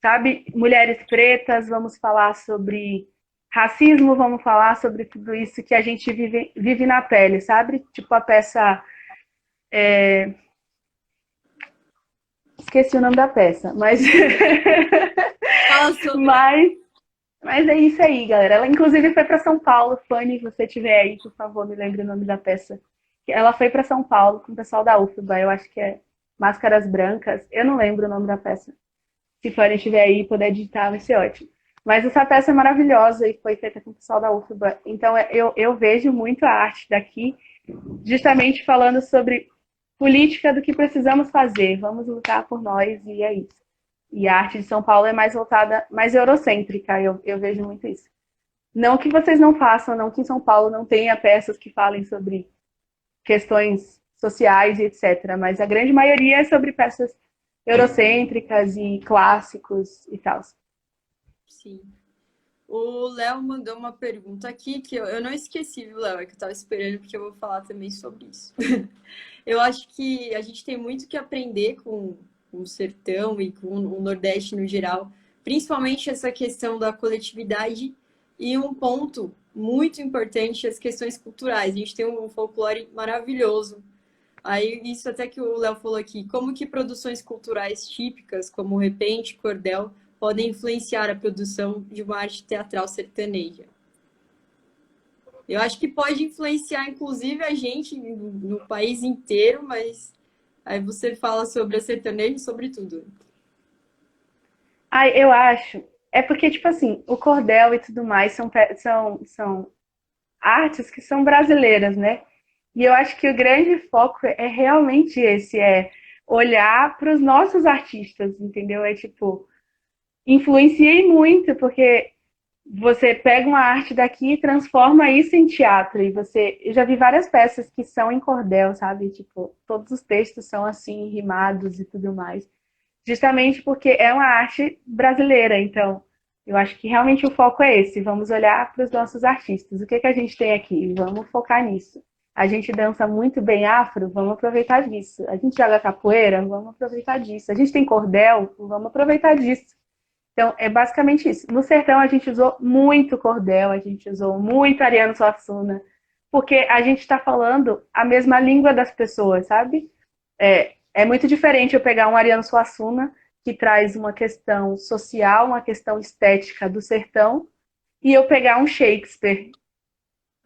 sabe, mulheres pretas, vamos falar sobre racismo, vamos falar sobre tudo isso que a gente vive na pele, sabe? Tipo a peça. Esqueci o nome da peça, mas. Fala sobre ela. mas, mas é isso aí, galera. Ela inclusive foi para São Paulo. Fanny, se você estiver aí, por favor, me lembre o nome da peça. Ela foi para São Paulo com o pessoal da UFBA, eu acho que é Máscaras Brancas. Eu não lembro o nome da peça. Se Fanny estiver aí e puder digitar, vai ser ótimo. Mas essa peça é maravilhosa e foi feita com o pessoal da UFBA. Então eu vejo muito a arte daqui, justamente falando sobre política do que precisamos fazer, vamos lutar por nós e é isso. E a arte de São Paulo é mais voltada, mais eurocêntrica, eu vejo muito isso. Não que vocês não façam, não que em São Paulo não tenha peças que falem sobre questões sociais e etc. Mas a grande maioria é sobre peças eurocêntricas e clássicos e tal. Sim. O Léo mandou uma pergunta aqui que eu não esqueci, viu, Léo? É que eu estava esperando porque eu vou falar também sobre isso. Eu acho que a gente tem muito que aprender com o sertão e com o Nordeste no geral, principalmente essa questão da coletividade e um ponto muito importante, as questões culturais. A gente tem um folclore maravilhoso. Aí, isso até que o Léo falou aqui, como que produções culturais típicas, como o repente, cordel, podem influenciar a produção de uma arte teatral sertaneja? Eu acho que pode influenciar, inclusive, a gente no país inteiro, mas aí você fala sobre a sertaneja e sobre tudo. Ah, eu acho. É porque, tipo assim, o cordel e tudo mais são artes que são brasileiras, né? E eu acho que o grande foco é realmente esse, é olhar para os nossos artistas, entendeu? É tipo, influenciei muito, porque você pega uma arte daqui e transforma isso em teatro. E você. Eu já vi várias peças que são em cordel, sabe? Tipo, todos os textos são assim, rimados e tudo mais. Justamente porque é uma arte brasileira, então. Eu acho que realmente o foco é esse. Vamos olhar para os nossos artistas. O que, que a gente tem aqui? Vamos focar nisso. A gente dança muito bem afro, vamos aproveitar disso. A gente joga capoeira, vamos aproveitar disso. A gente tem cordel, vamos aproveitar disso. Então, é basicamente isso. No sertão, a gente usou muito cordel, a gente usou muito Ariano Suassuna, porque a gente está falando a mesma língua das pessoas, sabe? É muito diferente eu pegar um Ariano Suassuna, que traz uma questão social, uma questão estética do sertão, e eu pegar um Shakespeare,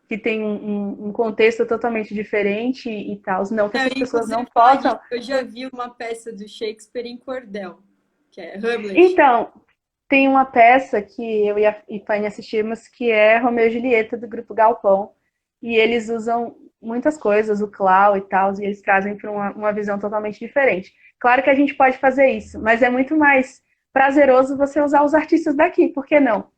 que tem um contexto totalmente diferente e tal. Não que Eu essas ia, pessoas não inclusive, falar disso. possam. Eu já vi uma peça do Shakespeare em cordel, que é Hamlet. Então, tem uma peça que eu e Fanny assistimos que é Romeu e Julieta, do Grupo Galpão. E eles usam muitas coisas, o clown e tal, e eles trazem para uma visão totalmente diferente. Claro que a gente pode fazer isso, mas é muito mais prazeroso você usar os artistas daqui, por que não?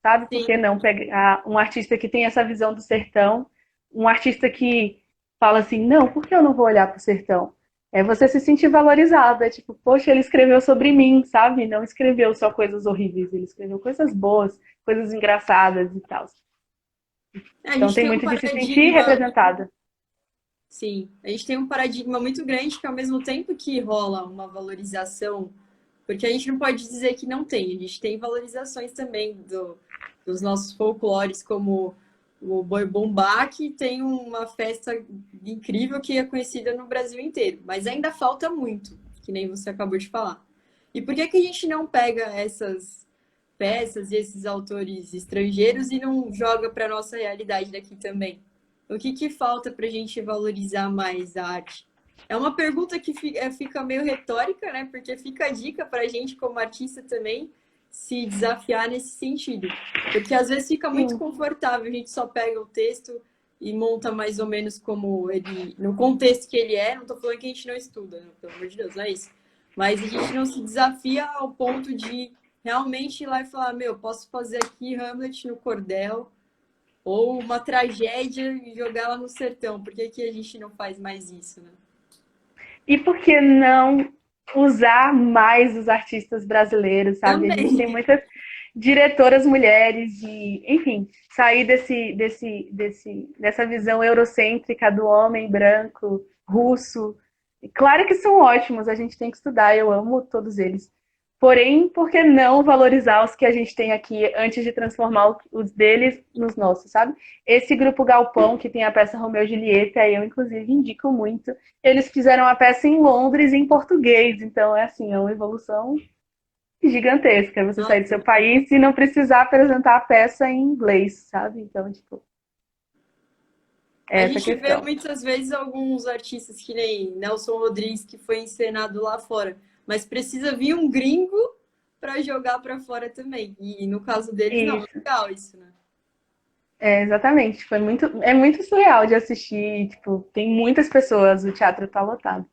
Sabe? Por que Sim, não pegar um artista que tem essa visão do sertão, um artista que fala assim, não, por que eu não vou olhar para o sertão? É você se sentir valorizado, é tipo, poxa, ele escreveu sobre mim, sabe? Não escreveu só coisas horríveis, ele escreveu coisas boas, coisas engraçadas e tal. a Então gente tem tem um muito de se sentir paradigma. representada. Sim, a gente tem um paradigma muito grande que, ao mesmo tempo que rola uma valorização, porque a gente não pode dizer que não tem, a gente tem valorizações também dos nossos folclores, como o Boi Bumbá, que tem uma festa incrível que é conhecida no Brasil inteiro, mas ainda falta muito, que nem você acabou de falar. E por que que a gente não pega essas peças e esses autores estrangeiros e não joga para a nossa realidade daqui também? O que que falta para a gente valorizar mais a arte? É uma pergunta que fica meio retórica, né? Porque fica a dica para a gente, como artista, também se desafiar nesse sentido. Porque às vezes fica muito Sim. confortável, a gente só pega o texto e monta mais ou menos como ele, no contexto que ele é. Não estou falando que a gente não estuda, né? Pelo amor de Deus, não é isso. Mas a gente não se desafia ao ponto de realmente ir lá e falar: meu, posso fazer aqui Hamlet no cordel ou uma tragédia e jogar lá no sertão. Por que que a gente não faz mais isso, né? E por que não usar mais os artistas brasileiros, sabe? A gente tem Também. muitas diretoras mulheres e, enfim, sair dessa visão eurocêntrica do homem branco, russo. Claro que são ótimos, a gente tem que estudar, eu amo todos eles. Porém, por que não valorizar os que a gente tem aqui antes de transformar os deles nos nossos, sabe? Esse grupo Galpão, que tem a peça Romeu e Julieta, eu inclusive indico muito. Eles fizeram a peça em Londres em português, então é assim, é uma evolução gigantesca. Você sair do Nossa, seu país e não precisar apresentar a peça em inglês, sabe? Então, tipo, é a essa gente vê questão. muitas vezes alguns artistas que nem Nelson Rodrigues, que foi encenado lá fora, mas precisa vir um gringo para jogar para fora também. E no caso deles, não. Isso. Legal isso, né? É, exatamente. É muito surreal de assistir. Tipo, tem muitas pessoas, o teatro tá lotado.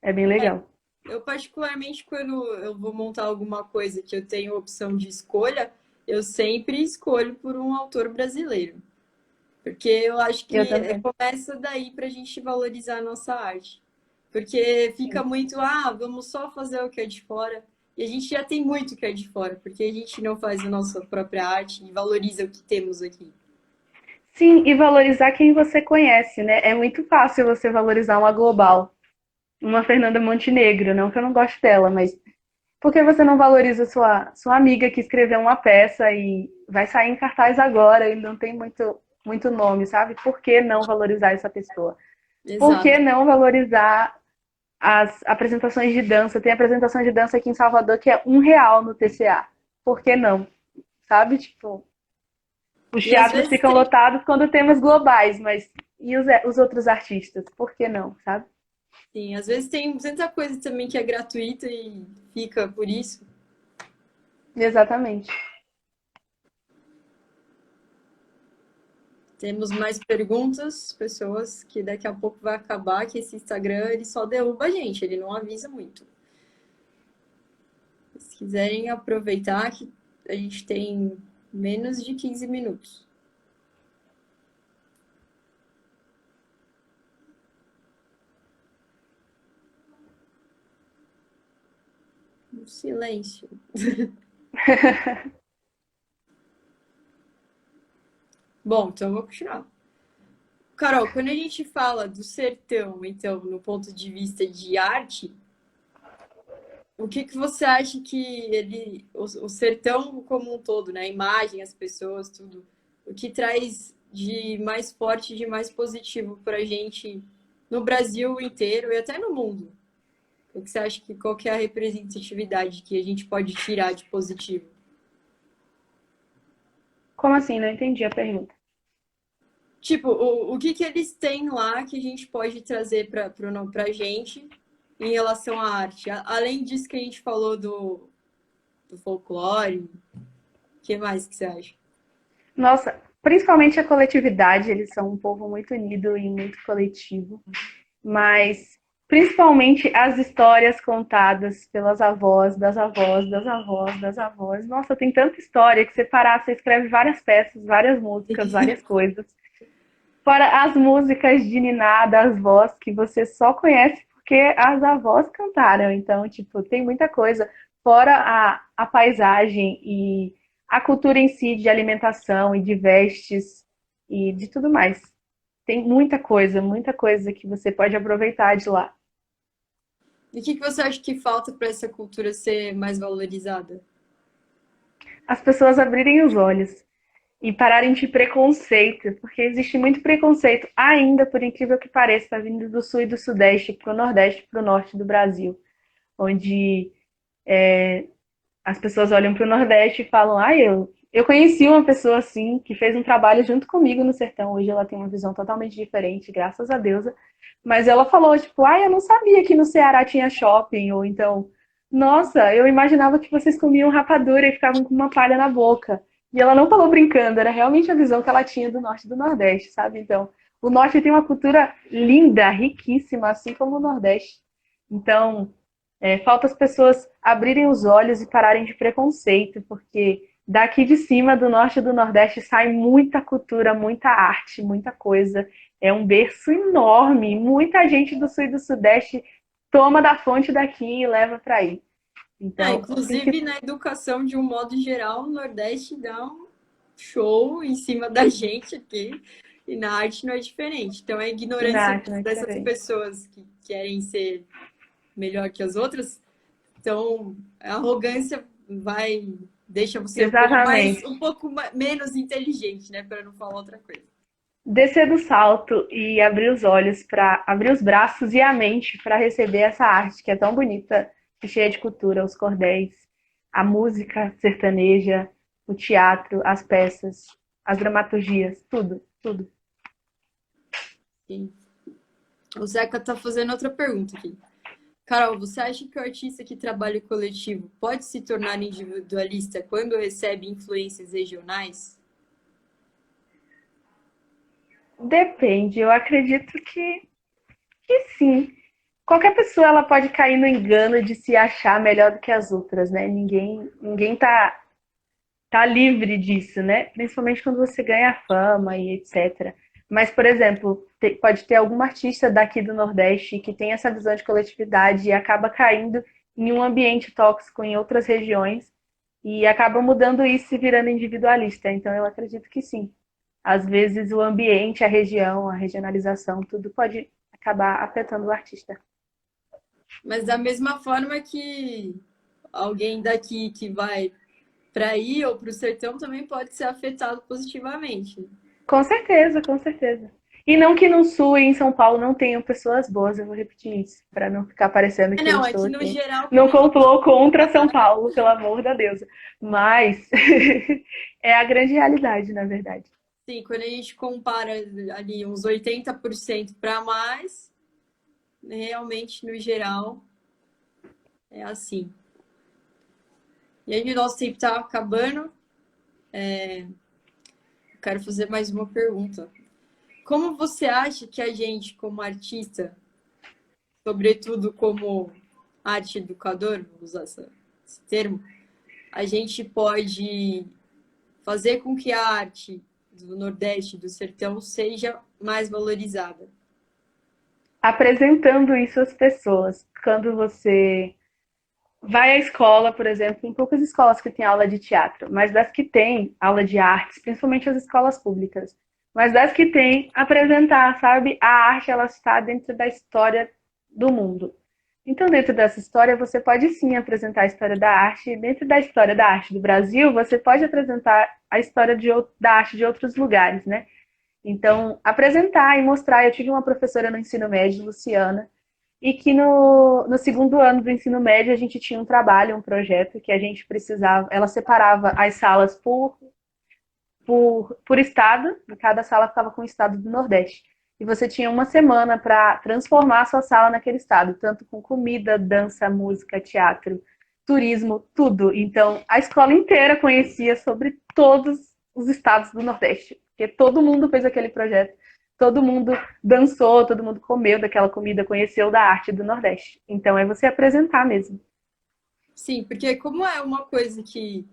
É bem legal. Eu, particularmente, quando eu vou montar alguma coisa que eu tenho opção de escolha, eu sempre escolho por um autor brasileiro. Porque eu acho Eu que também. começa daí para a gente valorizar a nossa arte. Porque fica Sim. muito, vamos só fazer o que é de fora. E a gente já tem muito que é de fora, porque a gente não faz a nossa própria arte e valoriza o que temos aqui. Sim, e valorizar quem você conhece, né? É muito fácil você valorizar uma global, uma Fernanda Montenegro, não que eu não goste dela, mas por que você não valoriza sua amiga que escreveu uma peça e vai sair em cartaz agora e não tem muito nome, sabe? Por que não valorizar essa pessoa? Por que Exato. não valorizar as apresentações de dança? Tem apresentação de dança aqui em Salvador que é R$ 1 no TCA. Por que não? Sabe? Tipo, os E às teatros vezes ficam tem, lotados quando temos globais, mas e os outros artistas? Por que não, sabe? sim, às vezes tem tanta coisa também que é gratuita e fica por isso. Exatamente. Temos mais perguntas, pessoas que daqui a pouco vai acabar, que esse Instagram ele só derruba a gente, ele não avisa muito. Se quiserem aproveitar que a gente tem menos de 15 minutos. Um silêncio. Bom, então eu vou continuar. Carol, quando a gente fala do sertão, então, no ponto de vista de arte, o que que você acha que o sertão como um todo, né? A imagem, as pessoas, tudo, o que traz de mais forte, de mais positivo para a gente no Brasil inteiro e até no mundo? O que você acha que qual que é a representatividade que a gente pode tirar de positivo? Como assim? Não entendi a pergunta. Tipo, o que que eles têm lá que a gente pode trazer pra gente em relação à arte? Além disso que a gente falou do folclore, o que mais que você acha? Nossa, principalmente a coletividade, eles são um povo muito unido e muito coletivo, mas principalmente as histórias contadas pelas avós, das avós, das avós, das avós. Nossa, tem tanta história que você parar, você escreve várias peças, várias músicas, várias coisas. Fora as músicas de Niná das vós que você só conhece porque as avós cantaram. Então, tipo, tem muita coisa. Fora a paisagem e a cultura em si de alimentação e de vestes e de tudo mais. Tem muita coisa que você pode aproveitar de lá. E o que que você acha que falta para essa cultura ser mais valorizada? As pessoas abrirem os olhos e pararem de preconceito, porque existe muito preconceito ainda, por incrível que pareça, tá vindo do sul e do sudeste para o nordeste, para o norte do Brasil, onde as pessoas olham para o Nordeste e falam: eu conheci uma pessoa assim que fez um trabalho junto comigo no sertão. Hoje ela tem uma visão totalmente diferente, graças a Deus. Mas ela falou, tipo, eu não sabia que no Ceará tinha shopping. Ou então, nossa, eu imaginava que vocês comiam rapadura e ficavam com uma palha na boca. E ela não falou brincando, era realmente a visão que ela tinha do norte e do nordeste, sabe? Então, o norte tem uma cultura linda, riquíssima, assim como o nordeste. Então, falta as pessoas abrirem os olhos e pararem de preconceito, porque daqui de cima, do norte e do nordeste, sai muita cultura, muita arte, muita coisa. É um berço enorme. Muita gente do sul e do sudeste toma da fonte daqui e leva para aí. Então, Inclusive na educação, de um modo geral, o Nordeste dá um show em cima da gente aqui, e na arte não é diferente. Então, a e na ignorância arte não é dessas diferente. pessoas que querem ser melhor que as outras. Então, a arrogância deixa você Exatamente. menos inteligente, né, para não falar outra coisa. Descer do salto e abrir os olhos para abrir os braços e a mente para receber essa arte que é tão bonita e cheia de cultura, os cordéis, a música sertaneja, o teatro, as peças, as dramaturgias, tudo, tudo. Sim. O Zeca tá fazendo outra pergunta aqui. Carol, você acha que o artista que trabalha coletivo pode se tornar individualista quando recebe influências regionais? Depende, eu acredito que sim. Qualquer pessoa ela pode cair no engano de se achar melhor do que as outras, né? Ninguém tá livre disso, né? Principalmente quando você ganha fama e etc. Mas, por exemplo, pode ter algum artista daqui do Nordeste que tem essa visão de coletividade e acaba caindo em um ambiente tóxico em outras regiões e acaba mudando isso e virando individualista. Então, eu acredito que sim. Às vezes, o ambiente, a região, a regionalização, tudo pode acabar afetando o artista. Mas da mesma forma que alguém daqui que vai para aí ou para o sertão também pode ser afetado positivamente. Com certeza, com certeza. E não que no Sul e em São Paulo não tenham pessoas boas, eu vou repetir isso, para não ficar parecendo É, que eu não, é estou que no aqui geral, no quando eu vou. complô contra São Paulo, pelo amor da deusa. Mas é a grande realidade, na verdade. Sim, quando a gente compara ali uns 80% para mais, realmente, no geral, é assim. E aí, o nosso tempo está acabando. Eu quero fazer mais uma pergunta. Como você acha que a gente, como artista, sobretudo como arte educador, vou usar esse termo, a gente pode fazer com que a arte do Nordeste, do Sertão, seja mais valorizada? Apresentando isso às pessoas. Quando você vai à escola, por exemplo, tem poucas escolas que têm aula de teatro, mas das que têm aula de artes, principalmente as escolas públicas, mas das que têm, apresentar, sabe? A arte, ela está dentro da história do mundo. Então, dentro dessa história, você pode sim apresentar a história da arte. E dentro da história da arte do Brasil, você pode apresentar a história da arte de outros lugares, né? Então, apresentar e mostrar. Eu tive uma professora no ensino médio, Luciana, e que no segundo ano do ensino médio a gente tinha um trabalho, um projeto que a gente precisava. Ela separava as salas por estado, e cada sala ficava com o estado do Nordeste. E você tinha uma semana para transformar a sua sala naquele estado, tanto com comida, dança, música, teatro, turismo, tudo. Então, a escola inteira conhecia sobre todos os estados do Nordeste, porque todo mundo fez aquele projeto, todo mundo dançou, todo mundo comeu daquela comida, conheceu da arte do Nordeste. Então, é você apresentar mesmo. Sim, porque como é uma coisa que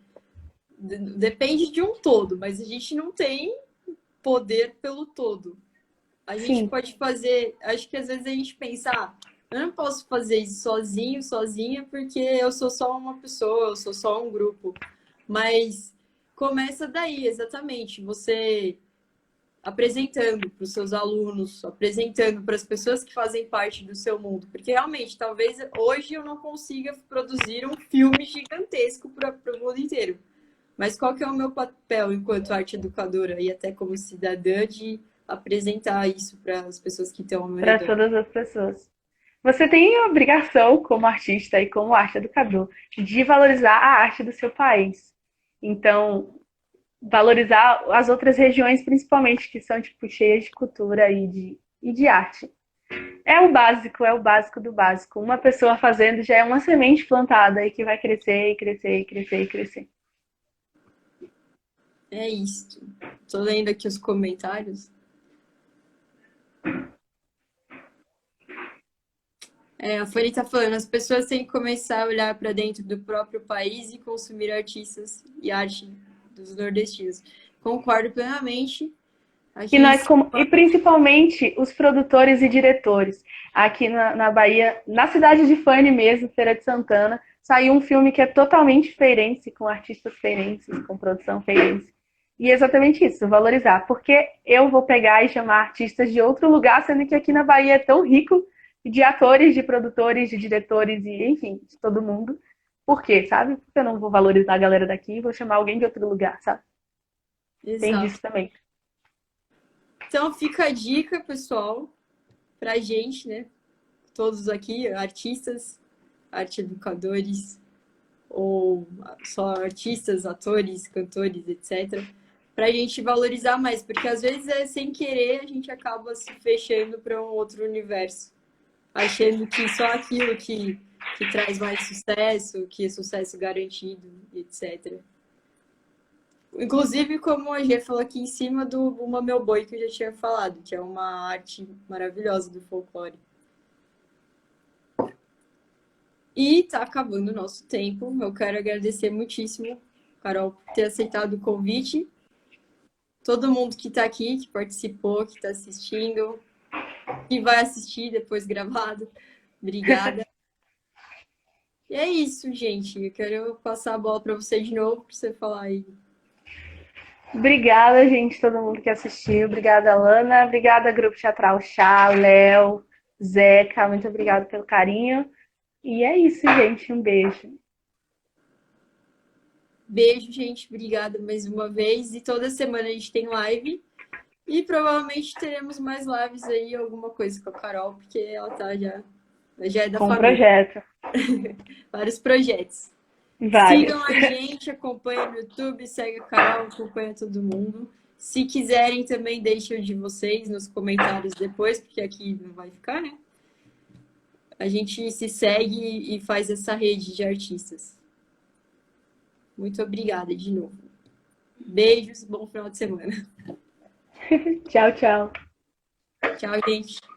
depende de um todo, mas a gente não tem poder pelo todo. A gente Sim, pode fazer, acho que às vezes a gente pensa, eu não posso fazer isso sozinho, sozinha, porque eu sou só uma pessoa, eu sou só um grupo. Mas começa daí, exatamente, você apresentando para os seus alunos, apresentando para as pessoas que fazem parte do seu mundo, porque realmente, talvez hoje eu não consiga produzir um filme gigantesco para o mundo inteiro. Mas qual que é o meu papel enquanto arte educadora e até como cidadã de apresentar isso para as pessoas que estão ao meu para redor? todas as pessoas. Você tem a obrigação, como artista e como arte educador, de valorizar a arte do seu país. Então, valorizar as outras regiões, principalmente, que são tipo, cheias de cultura e de arte. É o básico do básico. Uma pessoa fazendo já é uma semente plantada e que vai crescer e crescer e crescer e crescer. É isso. Estou lendo aqui os comentários. A Fanny está falando, as pessoas têm que começar a olhar para dentro do próprio país e consumir artistas e arte dos nordestinos. Concordo plenamente. E Aqui em nós, como, e principalmente os produtores e diretores. Aqui na Bahia, na cidade de Fane mesmo, Feira de Santana, saiu um filme que é totalmente feirense, com artistas feirenses, com produção feirense. E é exatamente isso, valorizar. Porque eu vou pegar e chamar artistas de outro lugar, sendo que aqui na Bahia é tão rico de atores, de produtores, de diretores e, enfim, de todo mundo. Por quê, sabe? Porque eu não vou valorizar a galera daqui e vou chamar alguém de outro lugar, sabe? Tem Exato. disso também. Então fica a dica, pessoal, para a gente, né? Todos aqui, artistas, arte educadores, ou só artistas, atores, cantores, etc., para a gente valorizar mais, porque às vezes sem querer a gente acaba se fechando para um outro universo, achando que só aquilo que traz mais sucesso, que é sucesso garantido, etc. Inclusive, como a Gê falou aqui em cima do Uma Meu Boi, que eu já tinha falado, que é uma arte maravilhosa do folclore. E tá acabando o nosso tempo. Eu quero agradecer muitíssimo, Carol, por ter aceitado o convite. Todo mundo que tá aqui, que participou, que tá assistindo, que vai assistir depois gravado. Obrigada. E é isso, gente. Eu quero passar a bola para você de novo, para você falar aí. Obrigada, gente, todo mundo que assistiu. Obrigada, Lana. Obrigada, Grupo Teatral Chá, Léo, Zeca. Muito obrigada pelo carinho. E é isso, gente. Um beijo. Beijo, gente. Obrigada mais uma vez. E toda semana a gente tem live. E provavelmente teremos mais lives aí, alguma coisa com a Carol, porque ela tá já é da Com um família. projeto. Vários projetos. Vários. Sigam a gente, acompanhem no YouTube, segue a Carol, acompanha todo mundo. Se quiserem também, deixem o de vocês nos comentários depois, porque aqui não vai ficar, né? A gente se segue e faz essa rede de artistas. Muito obrigada de novo. Beijos, bom final de semana. Tchau, tchau. Tchau, gente.